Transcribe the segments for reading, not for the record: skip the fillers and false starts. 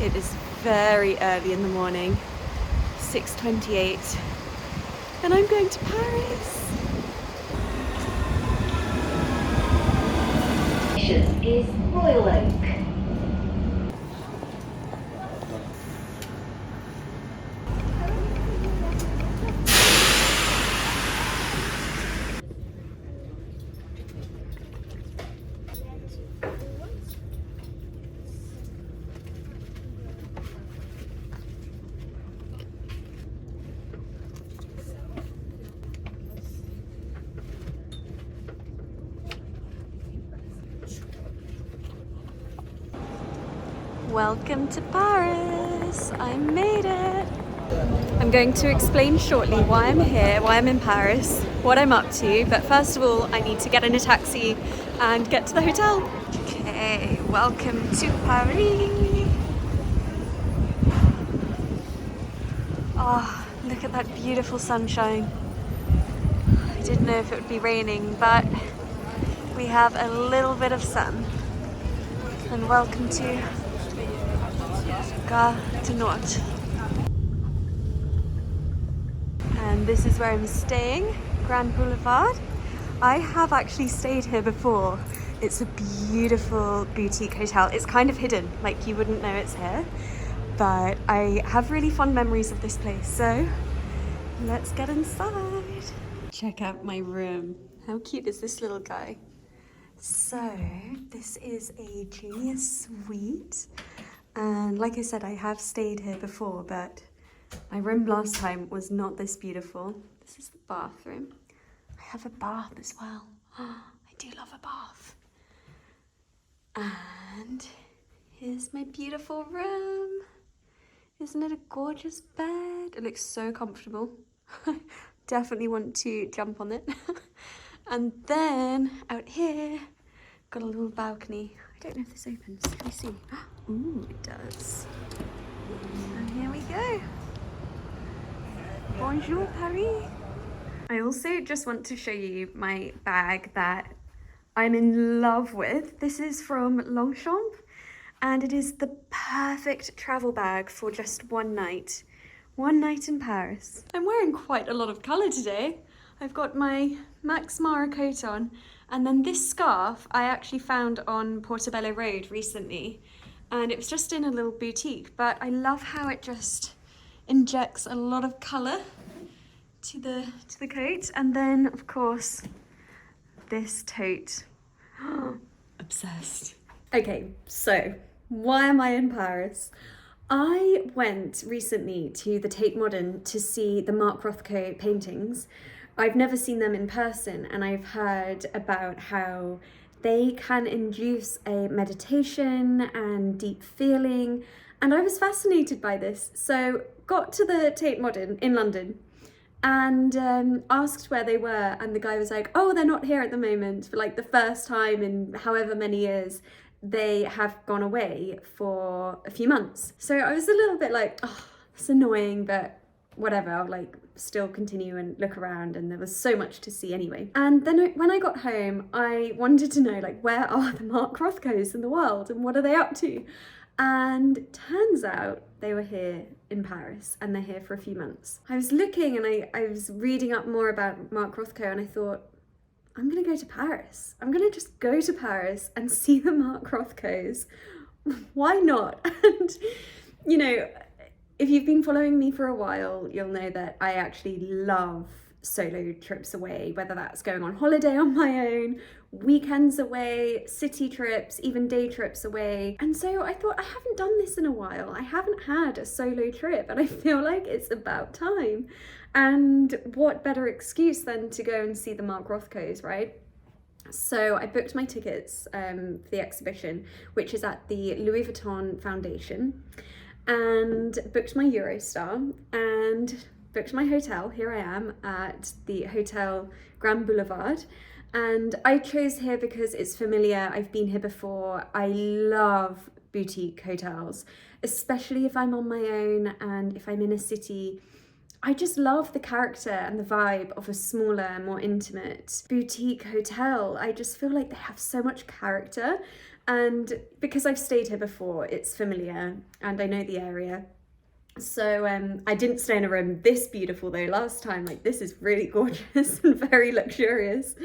It is very early in the morning, 6:28, and I'm going to Paris. Is Royal Oak. Welcome to Paris! I made it! I'm going to explain shortly why I'm here, why I'm in Paris, what I'm up to, but first of all I need to get in a taxi and get to the hotel. Okay, welcome to Paris! Oh, look at that beautiful sunshine. I didn't know if it would be raining, but we have a little bit of sun. And welcome to Gare du Nord. And this is where I'm staying, Grand Boulevard. I have actually stayed here before. It's a beautiful boutique hotel. It's kind of hidden, like you wouldn't know it's here. But I have really fond memories of this place, so let's get inside. Check out my room. How cute is this little guy? So, this is a Genie suite. And like I said, I have stayed here before, but my room last time was not this beautiful. This is the bathroom. I have a bath as well. I do love a bath. And here's my beautiful room. Isn't it a gorgeous bed? It looks so comfortable. Definitely want to jump on it. And then out here, got a little balcony. I don't know if this opens. Can we see? Ooh, it does. And here we go. Bonjour, Paris. I also just want to show you my bag that I'm in love with. This is from Longchamp, and it is the perfect travel bag for just one night. One night in Paris. I'm wearing quite a lot of colour today. I've got my Max Mara coat on, and then this scarf I actually found on Portobello Road recently, and it was just in a little boutique, but I love how it just injects a lot of colour to the coat. And then of course this tote. Obsessed. Okay, so why am I in Paris? I went recently to the Tate Modern to see the Mark Rothko paintings. I've never seen them in person, and I've heard about how they can induce a meditation and deep feeling, and I was fascinated by this. So got to the Tate Modern in London and asked where they were, and the guy was like, oh, they're not here at the moment. For like the first time in however many years, they have gone away for a few months. So I was a little bit like, oh, that's annoying, but whatever, I'll like still continue and look around, and there was so much to see anyway. And then when I got home, I wanted to know, like, where are the Mark Rothkos in the world and what are they up to? And turns out they were here in Paris, and they're here for a few months. I was looking and I was reading up more about Mark Rothko, and I thought, I'm gonna go to Paris. I'm gonna just go to Paris and see the Mark Rothkos. Why not? And, you know, if you've been following me for a while, you'll know that I actually love solo trips away, whether that's going on holiday on my own, weekends away, city trips, even day trips away. And so I thought, I haven't done this in a while. I haven't had a solo trip, and I feel like it's about time. And what better excuse than to go and see the Mark Rothkos, right? So I booked my tickets for the exhibition, which is at the Louis Vuitton Foundation, and booked my Eurostar and booked my hotel. Here I am at the Hotel Grand Boulevard, and I chose here because it's familiar. I've been here before. I love boutique hotels, especially if I'm on my own and if I'm in a city. I just love the character and the vibe of a smaller, more intimate boutique hotel. I just feel like they have so much character, And because I've stayed here before, it's familiar and I know the area. So I didn't stay in a room this beautiful though last time. Like, this is really gorgeous and very luxurious.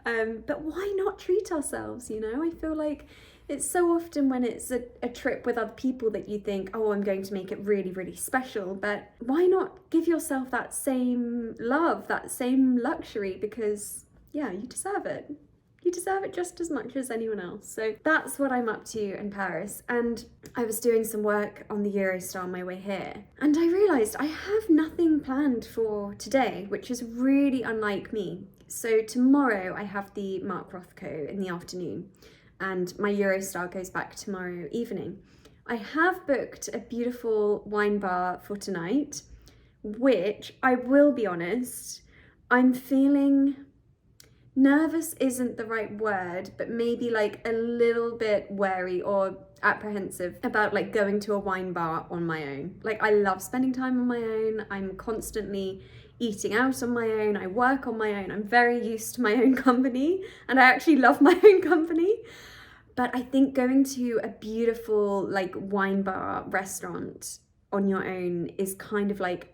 But why not treat ourselves, you know? I feel like it's so often when it's a trip with other people that you think, oh, I'm going to make it really, really special. But why not give yourself that same love, that same luxury? Because, yeah, you deserve it. You deserve it just as much as anyone else. So that's what I'm up to in Paris. And I was doing some work on the Eurostar on my way here. And I realised I have nothing planned for today, which is really unlike me. So tomorrow I have the Mark Rothko in the afternoon. And my Eurostar goes back tomorrow evening. I have booked a beautiful wine bar for tonight, which, I will be honest, I'm feeling nervous isn't the right word, but maybe like a little bit wary or apprehensive about like going to a wine bar on my own. Like, I love spending time on my own. I'm constantly eating out on my own. I work on my own. I'm very used to my own company, and I actually love my own company. But I think going to a beautiful like wine bar restaurant on your own is kind of like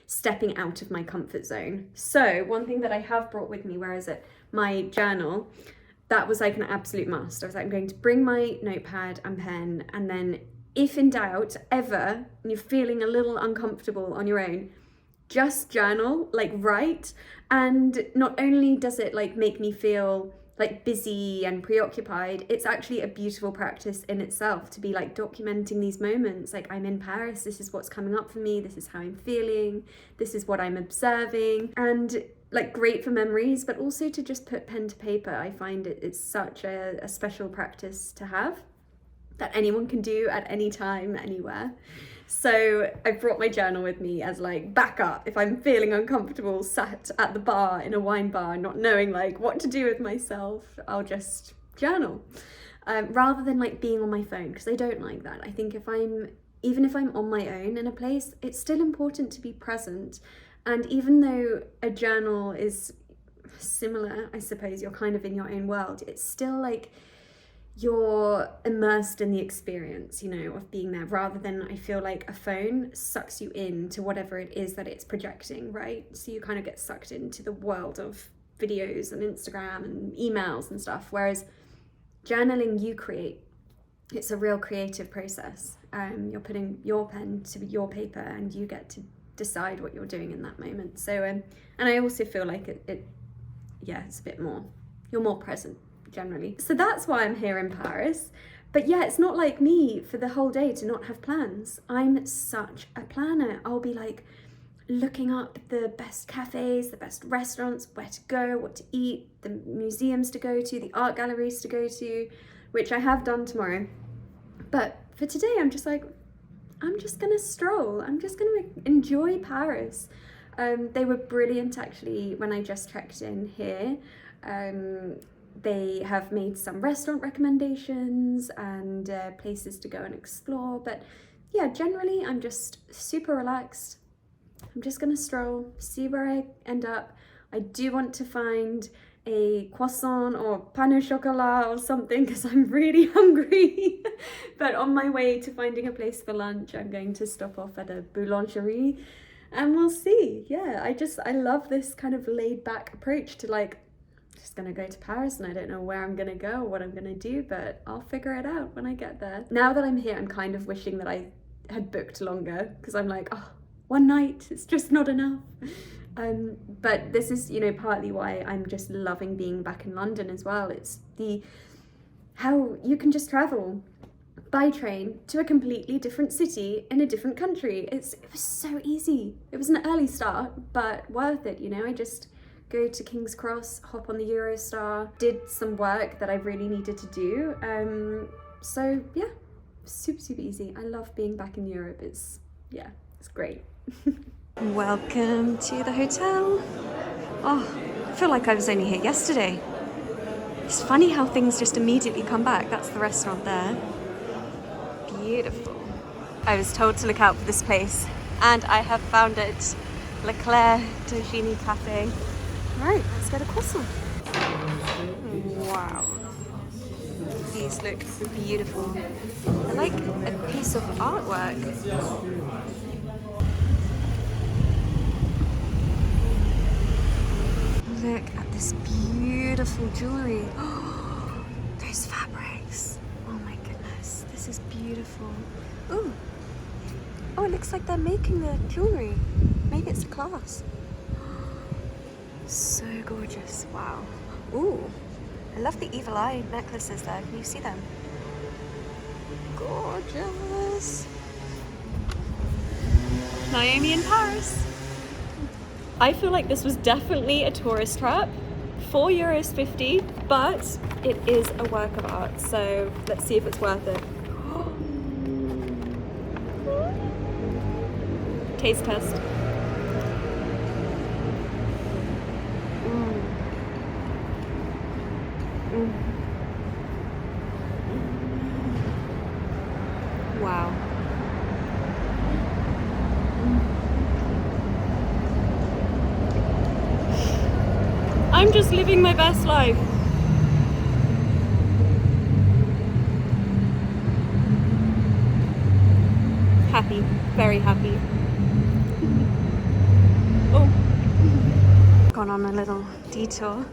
stepping out of my comfort zone. So one thing that I have brought with me, where is it? My journal, that was like an absolute must. I was like, I'm going to bring my notepad and pen, and then if in doubt ever, and you're feeling a little uncomfortable on your own, just journal, like write. And not only does it like make me feel like busy and preoccupied, it's actually a beautiful practice in itself to be like documenting these moments. Like, I'm in Paris, this is what's coming up for me, this is how I'm feeling, this is what I'm observing, and like great for memories, but also to just put pen to paper. I find it's such a special practice to have that anyone can do at any time, anywhere. So I brought my journal with me as like backup if I'm feeling uncomfortable sat at the bar in a wine bar, not knowing like what to do with myself. I'll just journal rather than like being on my phone, because I don't like that. I think even if I'm on my own in a place, it's still important to be present. And even though a journal is similar, I suppose, you're kind of in your own world, it's still like you're immersed in the experience, you know, of being there, rather than, I feel like a phone sucks you into whatever it is that it's projecting, right? So you kind of get sucked into the world of videos and Instagram and emails and stuff, whereas journaling, you create. It's a real creative process. You're putting your pen to your paper and you get to decide what you're doing in that moment. So and I also feel like it's a bit more, you're more present generally. So that's why I'm here in Paris. But yeah, it's not like me for the whole day to not have plans. I'm such a planner. I'll be like looking up the best cafes, the best restaurants, where to go, what to eat, the museums to go to, the art galleries to go to, which I have done tomorrow. But for today, I'm just like, I'm just gonna stroll. I'm just gonna enjoy Paris. They were brilliant actually when I just checked in here. They have made some restaurant recommendations and places to go and explore. But yeah, generally I'm just super relaxed. I'm just gonna stroll, see where I end up. I do want to find a croissant or pain au chocolat or something because I'm really hungry. But on my way to finding a place for lunch, I'm going to stop off at a boulangerie and we'll see. Yeah, I love this kind of laid back approach to like, just gonna go to Paris and I don't know where I'm gonna go or what I'm gonna do, but I'll figure it out when I get there. Now that I'm here, I'm kind of wishing that I had booked longer, because I'm like, oh, one night, it's just not enough. But this is, you know, partly why I'm just loving being back in London as well. It's how you can just travel by train to a completely different city in a different country. It was so easy. It was an early start, but worth it, you know. I just go to King's Cross, hop on the Eurostar, did some work that I really needed to do. So yeah, super, super easy. I love being back in Europe. It's great. Welcome to the hotel. Oh, I feel like I was only here yesterday. It's funny how things just immediately come back. That's the restaurant there. Beautiful. I was told to look out for this place and I have found it. Le Claire de Genie Cafe. Right, let's get a croissant. Wow. these look beautiful. They're like a piece of artwork. Look at this beautiful jewelry. Those fabrics. Oh my goodness, this is beautiful. Ooh. Oh, it looks like they're making the jewelry. Maybe it's a class. So gorgeous. Wow. Ooh. I love the evil eye necklaces there. Can you see them? Gorgeous. Niomi in Paris. I feel like this was definitely a tourist trap. €4.50, but it is a work of art. So let's see if it's worth it. Taste test. Wow. I'm just living my best life. Happy, very happy. Oh, gone on a little detour.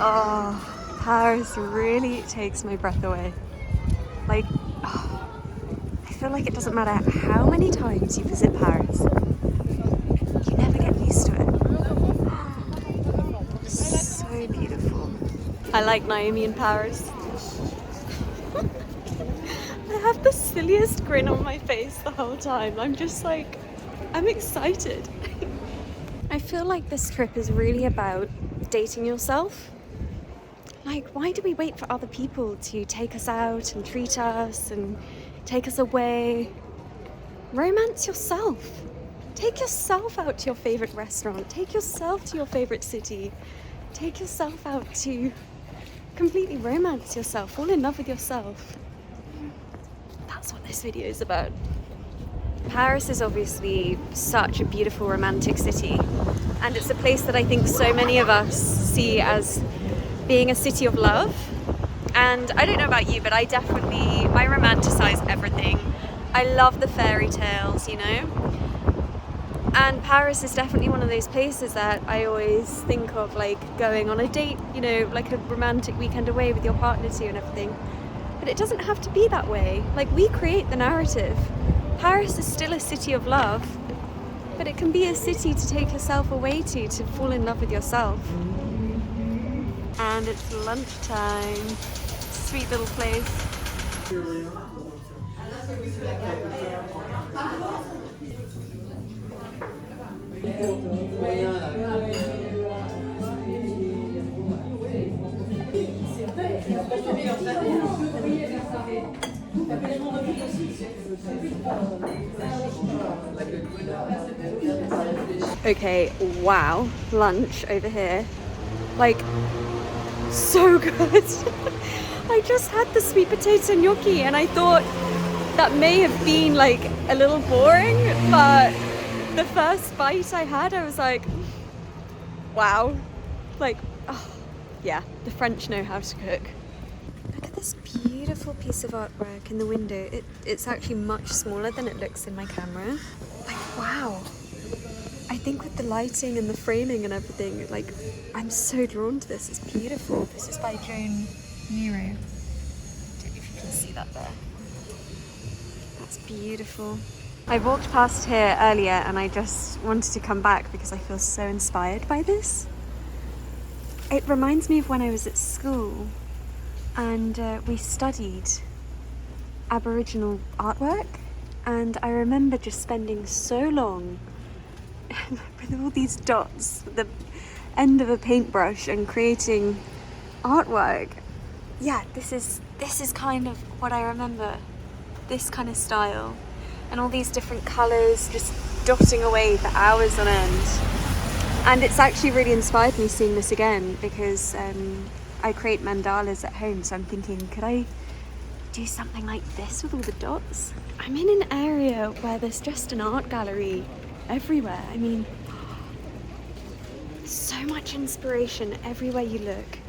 Oh, Paris really takes my breath away. Like, oh, I feel like it doesn't matter how many times you visit Paris, you never get used to it. So beautiful. I like Niomi in Paris. I have the silliest grin on my face the whole time. I'm just like, I'm excited. I feel like this trip is really about dating yourself. Like, why do we wait for other people to take us out and treat us and take us away? Romance yourself. Take yourself out to your favorite restaurant. Take yourself to your favorite city. Take yourself out to completely romance yourself. Fall in love with yourself. That's what this video is about. Paris is obviously such a beautiful romantic city, and it's a place that I think so many of us see as being a city of love. And I don't know about you, but I romanticize everything. I love the fairy tales, you know? And Paris is definitely one of those places that I always think of, like going on a date, you know, like a romantic weekend away with your partner to and everything. But it doesn't have to be that way. Like, we create the narrative. Paris is still a city of love, but it can be a city to take yourself away to fall in love with yourself. And it's lunchtime. Sweet little place. Okay, wow, lunch over here. Like, so good. I just had the sweet potato gnocchi and I thought that may have been like a little boring, but the first bite I had, I was like, wow. Like, oh, yeah, the French know how to cook. Look at this beautiful piece of artwork in the window. It's actually much smaller than it looks in my camera. Like, wow. I think with the lighting and the framing and everything, like, I'm so drawn to this. It's beautiful. This is by Joan Nero. I don't know if you can see that there. That's beautiful. I walked past here earlier and I just wanted to come back because I feel so inspired by this. It reminds me of when I was at school and we studied Aboriginal artwork, and I remember just spending so long with all these dots at the end of a paintbrush and creating artwork. Yeah, this is kind of what I remember, this kind of style, and all these different colours just dotting away for hours on end. And it's actually really inspired me seeing this again because I create mandalas at home, so I'm thinking, could I do something like this with all the dots? I'm in an area where there's just an art gallery everywhere. I mean, so much inspiration everywhere you look.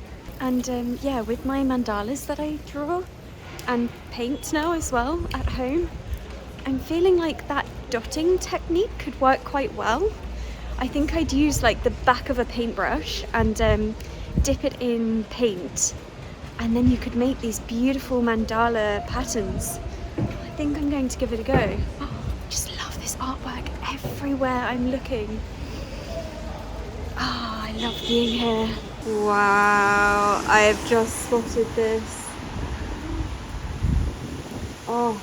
And yeah, with my mandalas that I draw and paint now as well at home, I'm feeling like that dotting technique could work quite well. I think I'd use like the back of a paintbrush and dip it in paint, and then you could make these beautiful mandala patterns. I think I'm going to give it a go. Oh, I just love this artwork everywhere I'm looking. Oh, I love being here. Wow, I have just spotted this. Oh,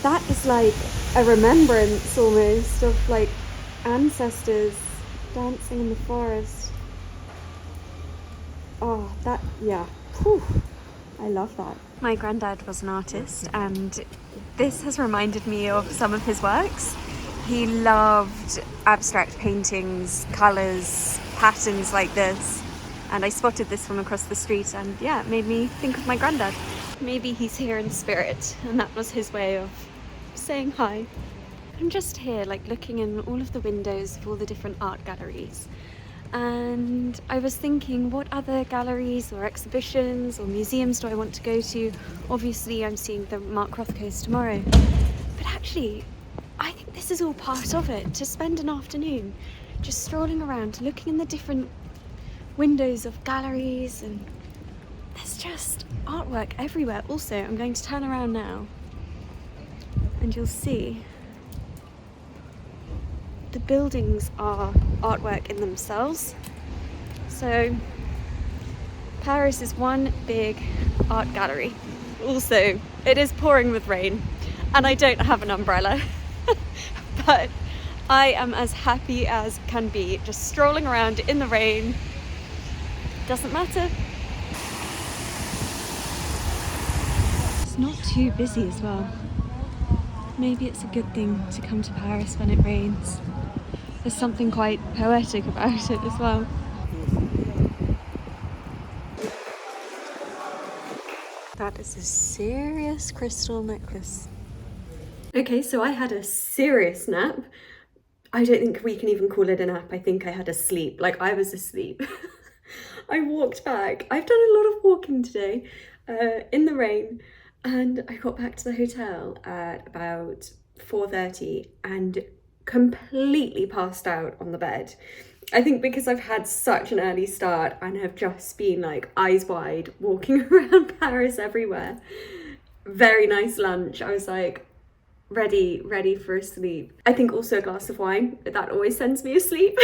that is like a remembrance almost of like ancestors dancing in the forest. Oh, that, yeah. Whew. I love that. My granddad was an artist, and this has reminded me of some of his works. He loved abstract paintings, colours, patterns like this. And I spotted this from across the street, and yeah, it made me think of my granddad. Maybe he's here in spirit, and that was his way of saying hi. I'm just here, like, looking in all of the windows of all the different art galleries. And I was thinking, what other galleries or exhibitions or museums do I want to go to? Obviously, I'm seeing the Mark Rothkos tomorrow. But actually, I think this is all part of it, to spend an afternoon just strolling around, looking in the different windows of galleries, and there's just artwork everywhere. Also, I'm going to turn around now and you'll see the buildings are artwork in themselves. So Paris is one big art gallery. Also, it is pouring with rain and I don't have an umbrella, but I am as happy as can be, just strolling around in the rain. Doesn't matter. It's not too busy as well. Maybe it's a good thing to come to Paris when it rains. There's something quite poetic about it as well. That is a serious crystal necklace. Okay, so I had a serious nap. I don't think we can even call it a nap. I think I had a sleep, like I was asleep. I walked back. I've done a lot of walking today in the rain, and I got back to the hotel at about 4:30 and completely passed out on the bed. I think because I've had such an early start and have just been like eyes wide walking around Paris everywhere. Very nice lunch. I was like ready for a sleep. I think also a glass of wine, that always sends me asleep.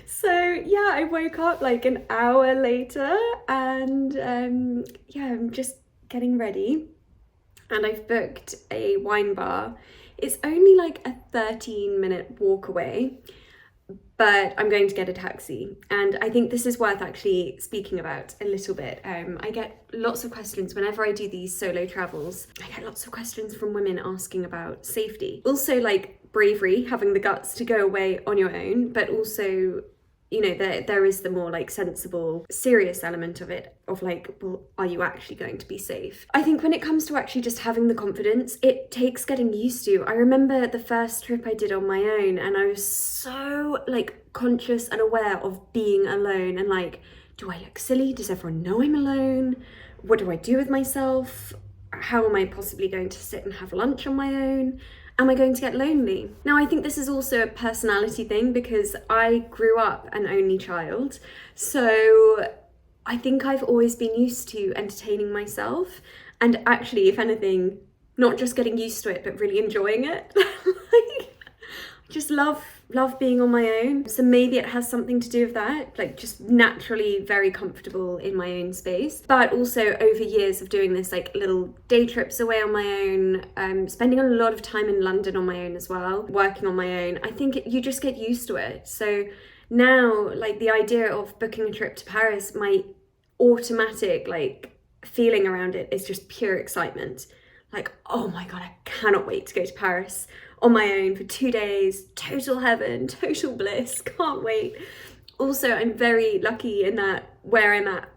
So yeah, I woke up like an hour later and yeah, I'm just getting ready, and I've booked a wine bar. It's only like a 13-minute walk away, but I'm going to get a taxi, and I think this is worth actually speaking about a little bit. I get lots of questions whenever I do these solo travels. I get lots of questions from women asking about safety. Also like bravery, having the guts to go away on your own, but also, you know, there is the more like sensible, serious element of it, of like, well, are you actually going to be safe? I think when it comes to actually just having the confidence, it takes getting used to. I remember the first trip I did on my own, and I was so like conscious and aware of being alone, and like, do I look silly? Does everyone know I'm alone? What do I do with myself? How am I possibly going to sit and have lunch on my own? Am I going to get lonely? Now, I think this is also a personality thing because I grew up an only child. So I think I've always been used to entertaining myself, and actually, if anything, not just getting used to it, but really enjoying it. Like, just love being on my own. So maybe it has something to do with that, like just naturally very comfortable in my own space. But also over years of doing this, like little day trips away on my own, spending a lot of time in London on my own as well, working on my own, I think you just get used to it. So now, like the idea of booking a trip to Paris, my automatic like feeling around it is just pure excitement. Like, oh my God, I cannot wait to go to Paris on my own for 2 days, total heaven, total bliss, can't wait. Also, I'm very lucky in that where I'm at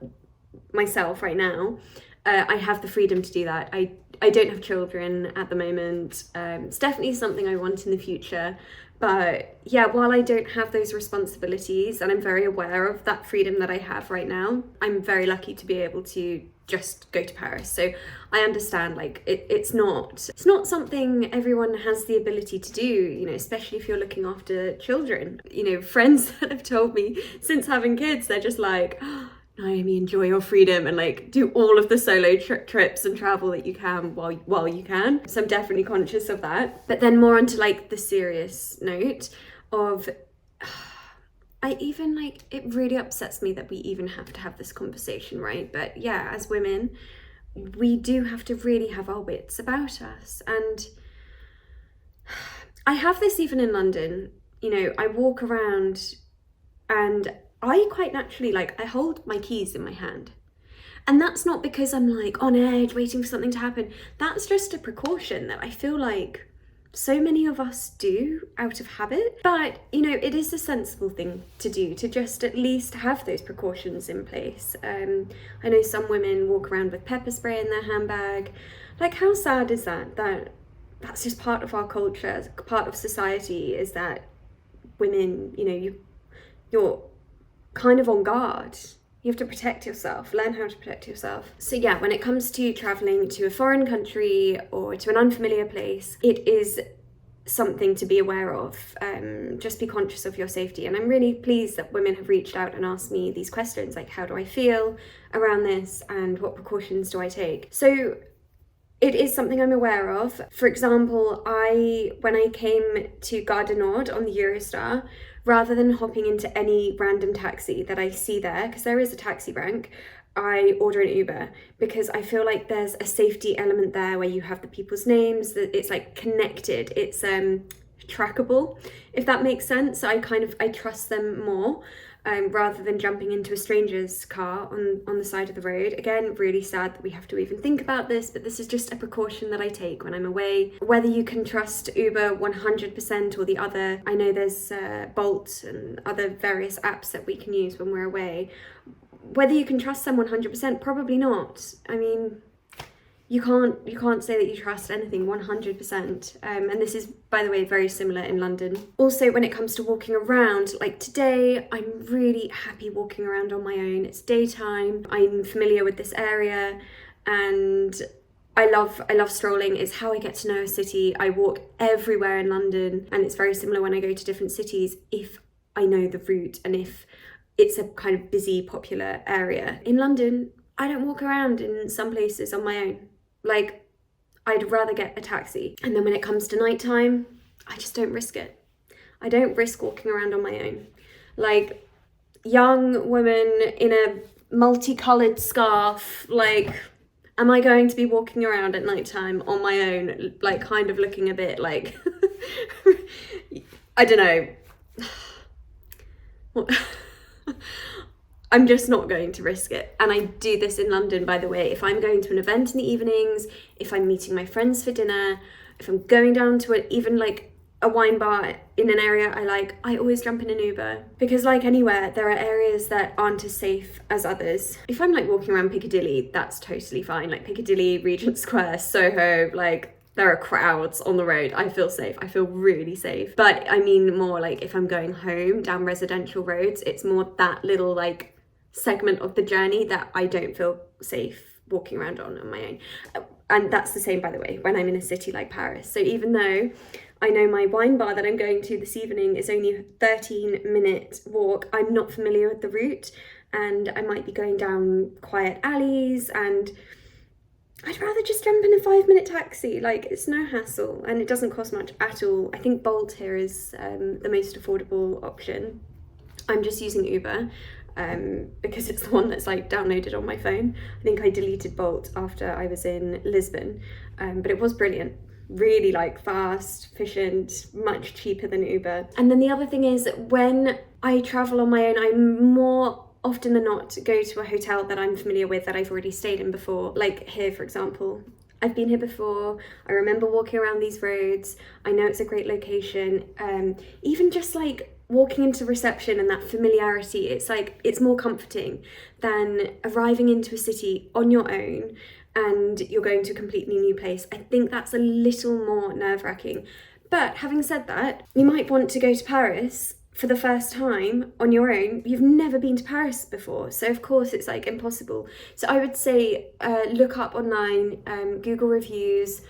myself right now, I have the freedom to do that. I don't have children at the moment. It's definitely something I want in the future, But yeah, while I don't have those responsibilities and I'm very aware of that freedom that I have right now, I'm very lucky to be able to just go to Paris. So I understand, like, it's not something everyone has the ability to do, you know, especially if you're looking after children. You know, friends that have told me since having kids, they're just like, oh, Niomi, enjoy your freedom and like do all of the solo trips and travel that you can while you can. So I'm definitely conscious of that. But then more onto like the serious note of it really upsets me that we even have to have this conversation, right? But yeah, as women, we do have to really have our wits about us. And I have this even in London. You know, I walk around and I quite naturally, like, I hold my keys in my hand. And that's not because I'm like on edge waiting for something to happen. That's just a precaution that I feel like so many of us do out of habit. But, you know, it is a sensible thing to do, to just at least have those precautions in place. I know some women walk around with pepper spray in their handbag. Like, how sad is that? That's just part of our culture, part of society, is that women, you know, you're kind of on guard. You have to protect yourself, learn how to protect yourself. So yeah, when it comes to traveling to a foreign country or to an unfamiliar place, it is something to be aware of. Just be conscious of your safety. And I'm really pleased that women have reached out and asked me these questions, like, how do I feel around this and what precautions do I take? So it is something I'm aware of. For example, when I came to Gare du Nord on the Eurostar, rather than hopping into any random taxi that I see there, because there is a taxi rank, I order an Uber, because I feel like there's a safety element there where you have the people's names, that it's like connected, it's trackable, if that makes sense. So I trust them more. Rather than jumping into a stranger's car on the side of the road. Again, really sad that we have to even think about this, but this is just a precaution that I take when I'm away. Whether you can trust Uber 100% or the other, I know there's Bolt and other various apps that we can use when we're away. Whether you can trust them 100%, probably not. I mean, you can't say that you trust anything 100%. And this is, by the way, very similar in London. Also, when it comes to walking around, like today, I'm really happy walking around on my own. It's daytime. I'm familiar with this area, and I love strolling. It's how I get to know a city. I walk everywhere in London, and it's very similar when I go to different cities if I know the route and if it's a kind of busy, popular area. In London, I don't walk around in some places on my own. Like, I'd rather get a taxi. And then when it comes to nighttime, I just don't risk it. I don't risk walking around on my own. Like, young woman in a multicolored scarf, like, am I going to be walking around at nighttime on my own, like, kind of looking a bit like, I don't know. I'm just not going to risk it. And I do this in London, by the way. If I'm going to an event in the evenings, if I'm meeting my friends for dinner, if I'm going down to even like a wine bar in an area I like, I always jump in an Uber. Because like anywhere, there are areas that aren't as safe as others. If I'm like walking around Piccadilly, that's totally fine. Like Piccadilly, Regent Square, Soho, like there are crowds on the road. I feel safe. I feel really safe. But I mean more like if I'm going home down residential roads, it's more that little like segment of the journey that I don't feel safe walking around on my own. And that's the same, by the way, when I'm in a city like Paris. So even though I know my wine bar that I'm going to this evening is only a 13-minute walk, I'm not familiar with the route, and I might be going down quiet alleys, and I'd rather just jump in a 5-minute taxi. Like, it's no hassle, and it doesn't cost much at all. I think Bolt here is the most affordable option. I'm just using Uber because it's the one that's like downloaded on my phone. I think I deleted Bolt after I was in Lisbon, but it was brilliant. Really like fast, efficient, much cheaper than Uber. And then the other thing is, when I travel on my own, I more often than not go to a hotel that I'm familiar with, that I've already stayed in before. Like here, for example, I've been here before. I remember walking around these roads. I know it's a great location. Even just like walking into reception and that familiarity, it's like, it's more comforting than arriving into a city on your own and you're going to a completely new place. I think that's a little more nerve-wracking. But having said that, you might want to go to Paris for the first time on your own. You've never been to Paris before, so of course it's like impossible. So I would say look up online, Google reviews,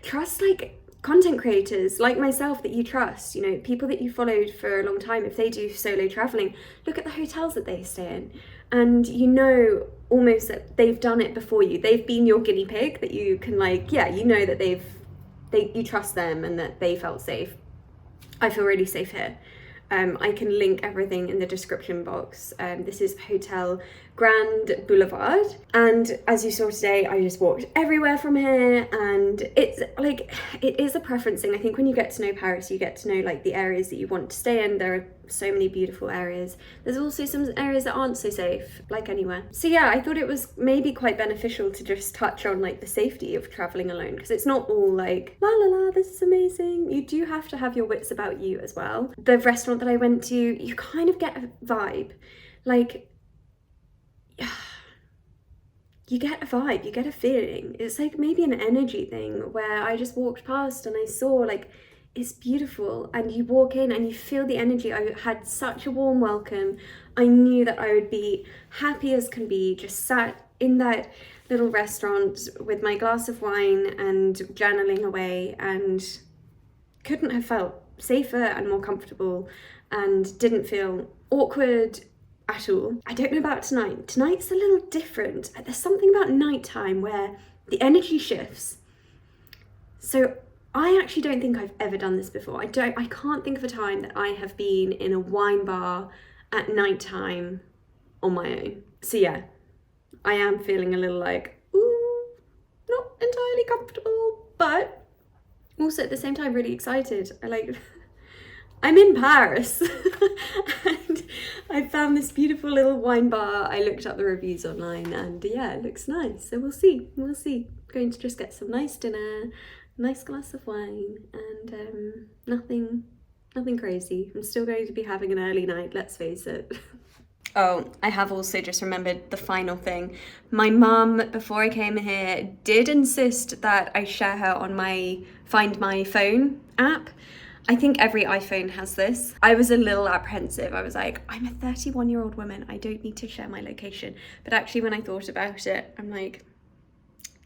trust like content creators like myself that you trust, you know, people that you followed for a long time. If they do solo traveling, look at the hotels that they stay in, and you know almost that they've done it before you. They've been your guinea pig, that you can like, yeah, you know that you trust them and that they felt safe. I feel really safe here. I can link everything in the description box. This is Hotel Grand Boulevard, and as you saw today, I just walked everywhere from here, and it's like, it is a preference thing. I think when you get to know Paris, you get to know like the areas that you want to stay in. There are so many beautiful areas. There's also some areas that aren't so safe, like anywhere. So yeah, I thought it was maybe quite beneficial to just touch on like the safety of traveling alone, because it's not all like la la la, this is amazing. You do have to have your wits about you as well. The restaurant that I went to, you kind of get a vibe, like you get a vibe, you get a feeling. It's like maybe an energy thing where I just walked past and I saw like, it's beautiful, and you walk in and you feel the energy. I had such a warm welcome. I knew that I would be happy as can be, just sat in that little restaurant with my glass of wine and journaling away, and couldn't have felt safer and more comfortable, and didn't feel awkward at all. I don't know about tonight. Tonight's a little different. There's something about nighttime where the energy shifts. So I actually don't think I've ever done this before. I can't think of a time that I have been in a wine bar at nighttime on my own. So yeah, I am feeling a little like, ooh, not entirely comfortable, but also at the same time really excited. I'm in Paris and I found this beautiful little wine bar. I looked up the reviews online, and yeah, it looks nice. So we'll see. Going to just get some nice dinner, nice glass of wine, and nothing crazy. I'm still going to be having an early night, let's face it. Oh, I have also just remembered the final thing. My mum, before I came here, did insist that I share her on my Find My Phone app. I think every iPhone has this. I was a little apprehensive. I was like, I'm a 31-year-old woman. I don't need to share my location. But actually, when I thought about it, I'm like,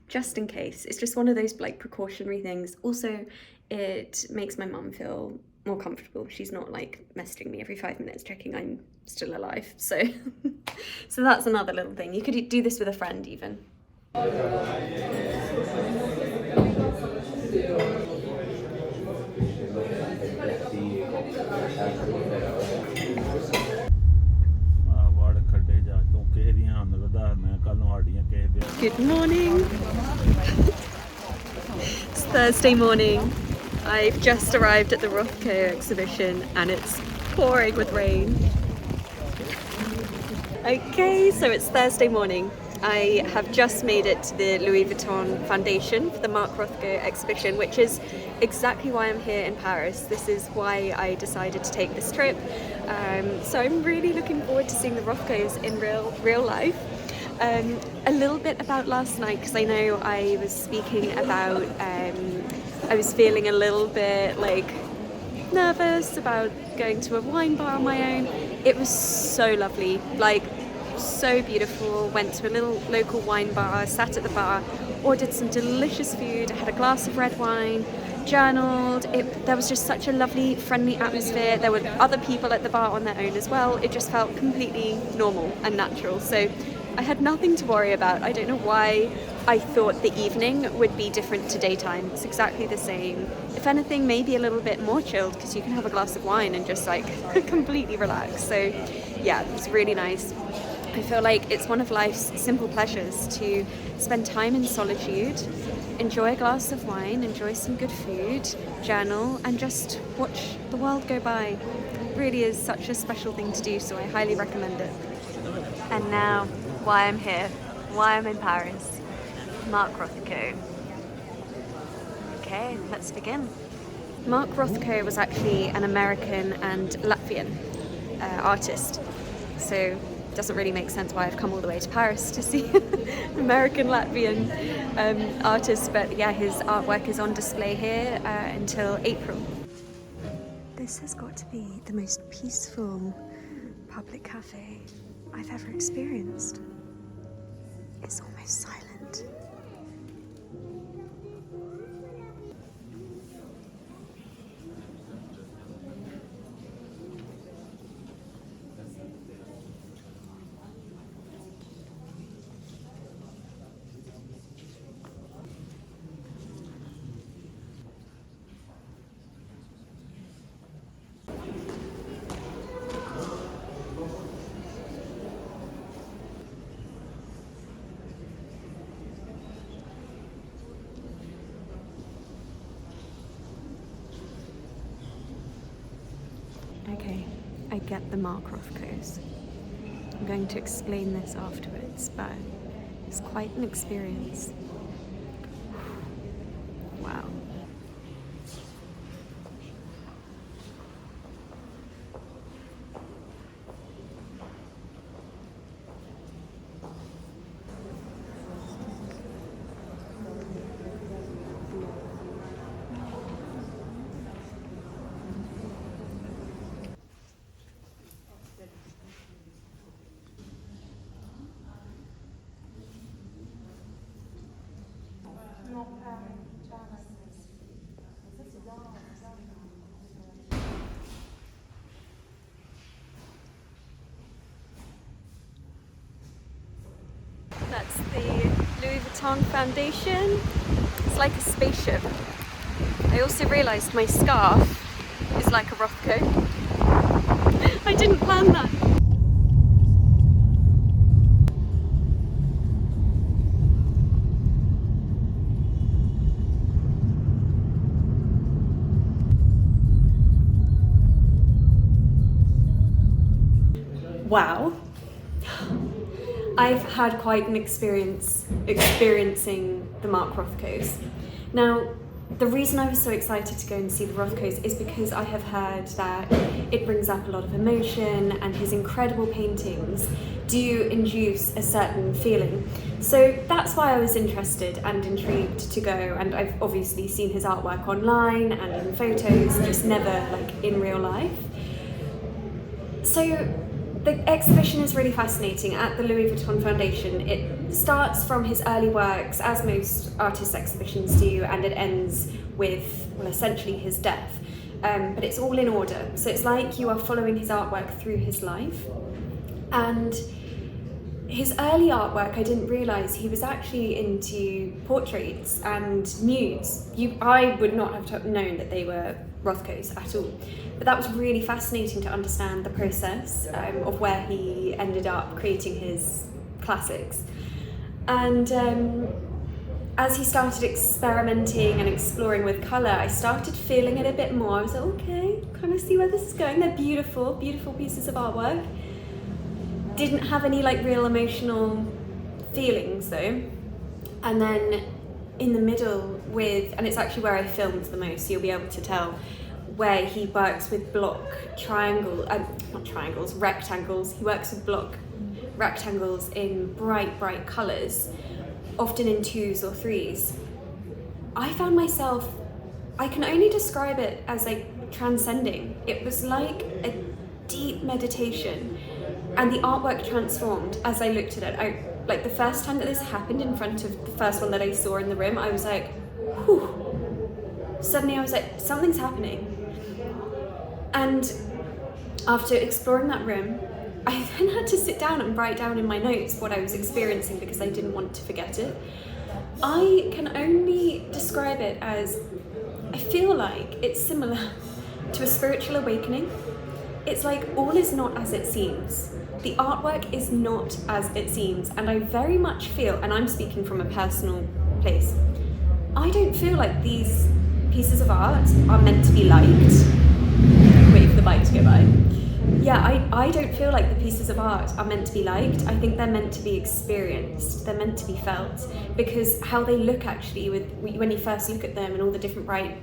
just in case. It's just one of those like precautionary things. Also, it makes my mum feel more comfortable. She's not like messaging me every 5 minutes checking I'm still alive. So, so that's another little thing. You could do this with a friend even. Good morning. It's Thursday morning. I've just arrived at the Rothko exhibition and it's pouring with rain. Okay, so it's Thursday morning. I have just made it to the Louis Vuitton Foundation for the Marc Rothko exhibition, which is exactly why I'm here in Paris. This is why I decided to take this trip. So I'm really looking forward to seeing the Rothkos in real life. A little bit about last night, because I know I was speaking about I was feeling a little bit like nervous about going to a wine bar on my own. It was so lovely, like so beautiful. Went to a little local wine bar, sat at the bar, ordered some delicious food, had a glass of red wine, journaled. There was just such a lovely, friendly atmosphere. There were other people at the bar on their own as well. It just felt completely normal and natural. So I had nothing to worry about. I don't know why I thought the evening would be different to daytime. It's exactly the same. If anything, maybe a little bit more chilled, because you can have a glass of wine and just like completely relax. So yeah, it was really nice. I feel like it's one of life's simple pleasures to spend time in solitude, enjoy a glass of wine, enjoy some good food, journal, and just watch the world go by. It really is such a special thing to do, so I highly recommend it. And now, why I'm here, why I'm in Paris. Marc Rothko. Okay, let's begin. Marc Rothko was actually an American and Latvian artist, so it doesn't really make sense why I've come all the way to Paris to see American Latvian artist, but yeah, his artwork is on display here until April. This has got to be the most peaceful public cafe I've ever experienced. It's almost silent. Okay, I get the Mark Rothkos. I'm going to explain this afterwards, but it's quite an experience. Wow. That's the Louis Vuitton foundation. It's like a spaceship. I also realised my scarf is like a Rothko. I didn't plan that. Wow. I've had quite an experience experiencing the Mark Rothkos. Now, the reason I was so excited to go and see the Rothkos is because I have heard that it brings up a lot of emotion and his incredible paintings do induce a certain feeling. So that's why I was interested and intrigued to go, and I've obviously seen his artwork online and in photos, just never like in real life. So the exhibition is really fascinating at the Louis Vuitton Foundation. It starts from his early works, as most artists' exhibitions do, and it ends with, well, essentially his death. But it's all in order. So it's like you are following his artwork through his life. And his early artwork, I didn't realise he was actually into portraits and nudes. I would not have known that they were Rothkos at all. But that was really fascinating to understand the process of where he ended up creating his classics. And as he started experimenting and exploring with colour, I started feeling it a bit more. I was like, okay, kind of see where this is going. They're beautiful, beautiful pieces of artwork. Didn't have any like real emotional feelings though. And then in the middle and it's actually where I filmed the most, so you'll be able to tell, where he works with rectangles. He works with block rectangles in bright colours, often in 2s or 3s. I found myself, I can only describe it as like transcending. It was like a deep meditation, and the artwork transformed as I looked at it. Like the first time that this happened in front of the first one that I saw in the room, I was like, whew. Suddenly I was like, something's happening. And after exploring that room, I then had to sit down and write down in my notes what I was experiencing because I didn't want to forget it. I can only describe it as, I feel like it's similar to a spiritual awakening. It's like all is not as it seems. The artwork is not as it seems, and I very much feel, and I'm speaking from a personal place, I don't feel like these pieces of art are meant to be liked. Wait for the bike to go by. Yeah, I don't feel like the pieces of art are meant to be liked. I think they're meant to be experienced. They're meant to be felt, because how they look actually, when you first look at them and all the different bright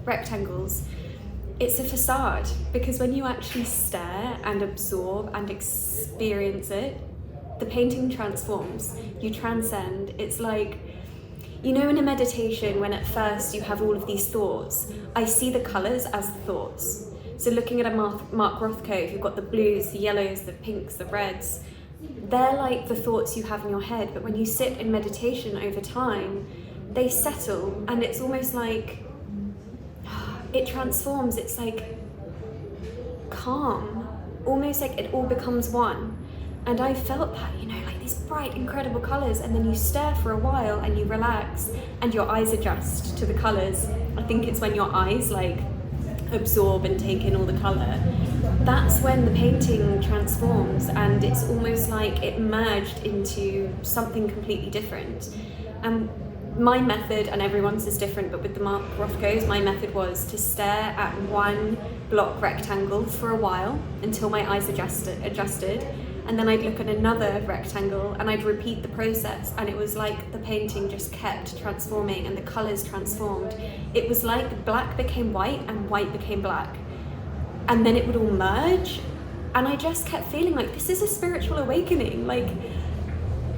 rectangles, it's a facade, because when you actually stare and absorb and experience it, the painting transforms, you transcend. It's like, you know, in a meditation, when at first you have all of these thoughts, I see the colours as the thoughts. So looking at a Mark Rothko, you've got the blues, the yellows, the pinks, the reds, they're like the thoughts you have in your head, but when you sit in meditation over time, they settle, and it's almost like, it transforms. It's like calm, almost like it all becomes one. And I felt that, you know, like these bright, incredible colours, and then you stare for a while and you relax and your eyes adjust to the colours. I think it's when your eyes like absorb and take in all the colour. That's when the painting transforms, and it's almost like it merged into something completely different. And my method, and everyone's is different, but with the Mark Rothkos, my method was to stare at one block rectangle for a while until my eyes adjusted, and then I'd look at another rectangle and I'd repeat the process, and it was like the painting just kept transforming and the colours transformed. It was like black became white and white became black, and then it would all merge, and I just kept feeling like this is a spiritual awakening. Like,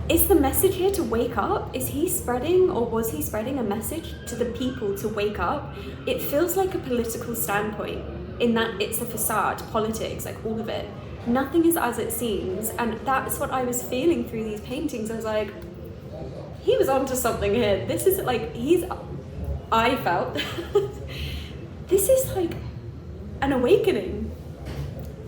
is the message here to wake up? Is he spreading, or was he spreading a message to the people to wake up? It feels like a political standpoint in that it's a facade, politics, like all of it. Nothing is as it seems, and that's what I was feeling through these paintings. I was like, he was onto something here. This is like, I felt, this is like an awakening.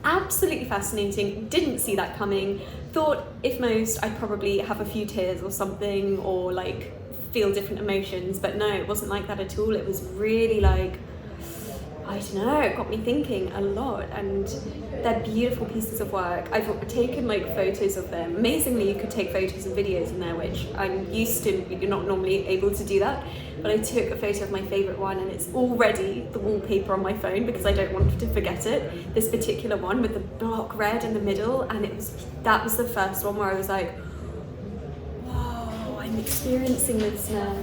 Absolutely fascinating. Didn't see that coming. Thought, if most, I'd probably have a few tears or something, or like feel different emotions, but no, it wasn't like that at all. It was really like, I don't know, it got me thinking a lot, and they're beautiful pieces of work. I've taken like photos of them. Amazingly, you could take photos and videos in there, which I'm used to. You're not normally able to do that, but I took a photo of my favourite one, and it's already the wallpaper on my phone because I don't want to forget it. This particular one with the block red in the middle, and that was the first one where I was like, whoa, I'm experiencing this now.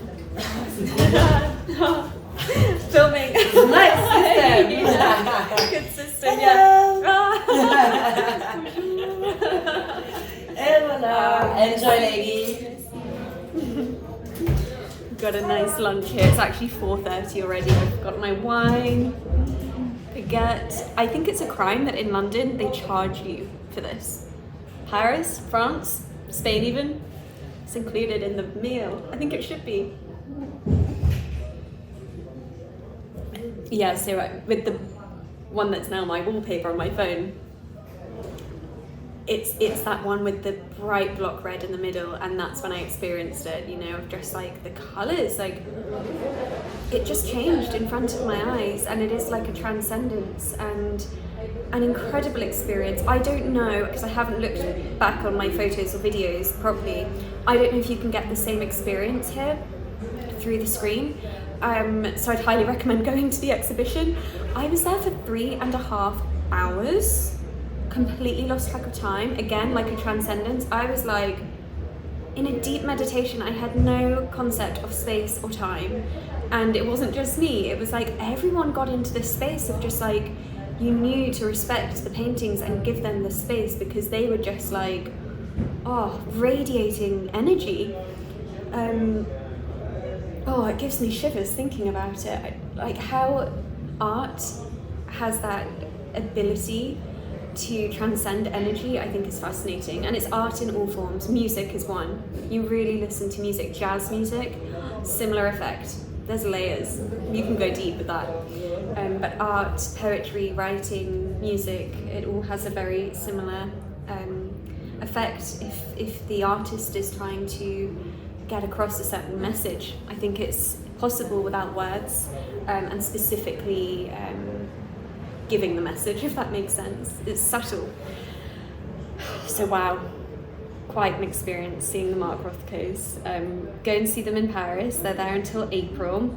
Filming. Nice system. Yeah. Good system, yeah. Enjoy, lady. Got a nice lunch here. It's actually 4:30 already. I've got my wine. Baguette. I think it's a crime that in London they charge you for this. Paris, France, Spain even. It's included in the meal. I think it should be. Yeah, so with the one that's now my wallpaper on my phone, it's that one with the bright block red in the middle, and that's when I experienced it, you know, of just like the colours, like it just changed in front of my eyes, and it is like a transcendence and an incredible experience. I don't know, because I haven't looked back on my photos or videos properly, I don't know if you can get the same experience here through the screen. So I'd highly recommend going to the exhibition. I was there for 3.5 hours, completely lost track of time, again like a transcendence. I was like in a deep meditation. I had no concept of space or time, and it wasn't just me, it was like everyone got into this space of just like, you knew to respect the paintings and give them the space because they were just like, radiating energy. It gives me shivers thinking about it. Like how art has that ability to transcend energy, I think is fascinating. And it's art in all forms. Music is one. You really listen to music, jazz music, similar effect. There's layers. You can go deep with that. But art, poetry, writing, music, it all has a very similar effect if the artist is trying to get across a certain message. I think it's possible without words, and specifically giving the message, if that makes sense. It's subtle. So wow, quite an experience seeing the Mark Rothkos. Go and see them in Paris. They're there until April.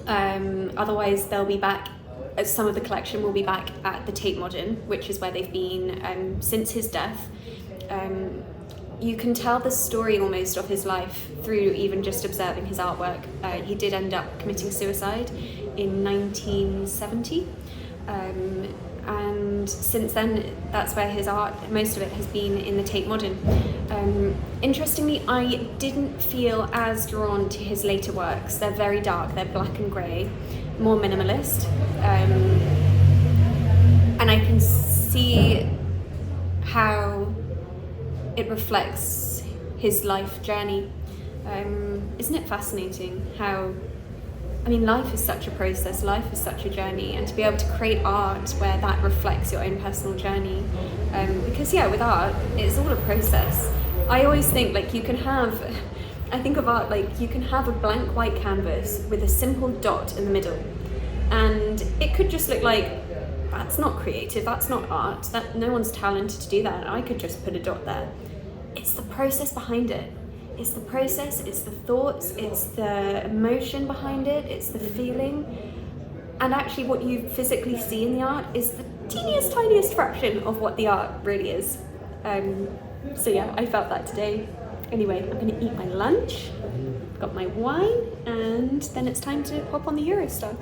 Otherwise they'll be back, some of the collection will be back at the Tate Modern, which is where they've been since his death. You can tell the story almost of his life through even just observing his artwork. He did end up committing suicide in 1970, and since then that's where his art, most of it, has been in the Tate Modern. Interestingly, I didn't feel as drawn to his later works. They're very dark, they're black and grey, more minimalist, and I can see how it reflects his life journey. Isn't it fascinating how, I mean, life is such a process, life is such a journey, and to be able to create art where that reflects your own personal journey, because yeah, with art, it's all a process. I always think, like, I think of art like you can have a blank white canvas with a simple dot in the middle, and it could just look like, that's not creative, that's not art, that no one's talented to do that, I could just put a dot there. It's the process behind it. It's the process, it's the thoughts, it's the emotion behind it, it's the feeling. And actually what you physically see in the art is the teeniest, tiniest fraction of what the art really is. So yeah, I felt that today. Anyway, I'm gonna eat my lunch, got my wine, and then it's time to hop on the Eurostar.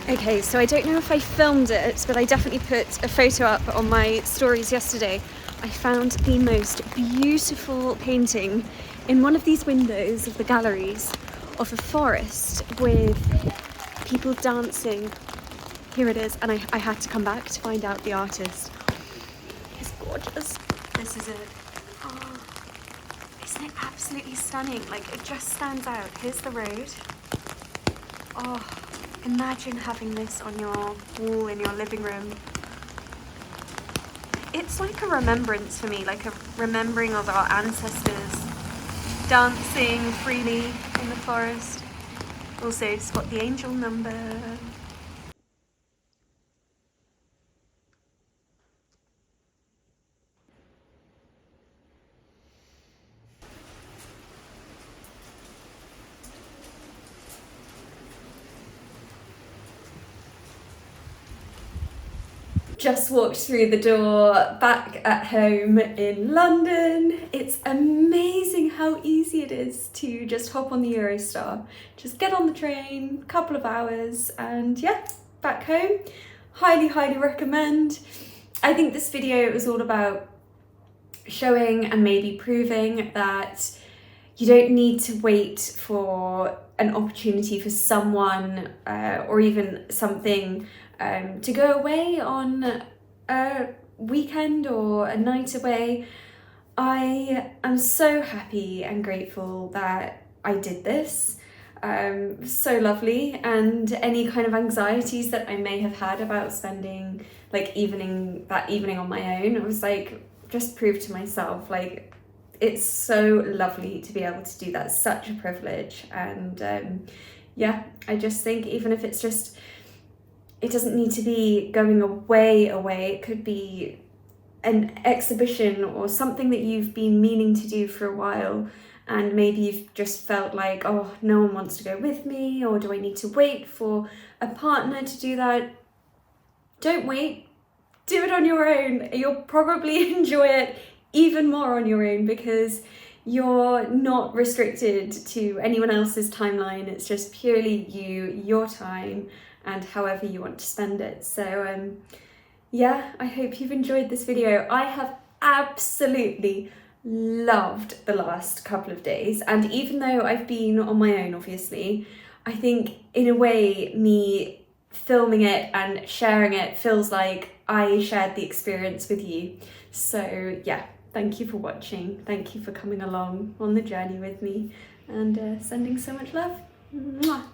Okay, so I don't know if I filmed it, but I definitely put a photo up on my stories yesterday. I found the most beautiful painting in one of these windows of the galleries of a forest with people dancing. Here it is, and I had to come back to find out the artist. It's gorgeous. This is it. Oh, isn't it absolutely stunning? Like, it just stands out. Here's the road. Oh. Imagine having this on your wall in your living room. It's like a remembrance for me, like a remembering of our ancestors dancing freely in the forest. Also, spot the angel number. Just walked through the door back at home in London. It's amazing how easy it is to just hop on the Eurostar. Just get on the train, couple of hours, and yeah, back home. Highly, highly recommend. I think this video is all about showing and maybe proving that you don't need to wait for an opportunity for someone or even something to go away on a weekend or a night away. I am so happy and grateful that I did this. So lovely, and any kind of anxieties that I may have had about spending that evening on my own, I was like, just prove to myself, like, it's so lovely to be able to do that. Such a privilege. And yeah, I just think even if it's just, it doesn't need to be going away. It could be an exhibition or something that you've been meaning to do for a while, and maybe you've just felt like, oh, no one wants to go with me, or do I need to wait for a partner to do that? Don't wait. Do it on your own. You'll probably enjoy it even more on your own because you're not restricted to anyone else's timeline. It's just purely you, your time, and however you want to spend it. So yeah, I hope you've enjoyed this video. I have absolutely loved the last couple of days, and even though I've been on my own, obviously, I think in a way me filming it and sharing it feels like I shared the experience with you. So yeah, thank you for watching, thank you for coming along on the journey with me, and sending so much love. Mwah.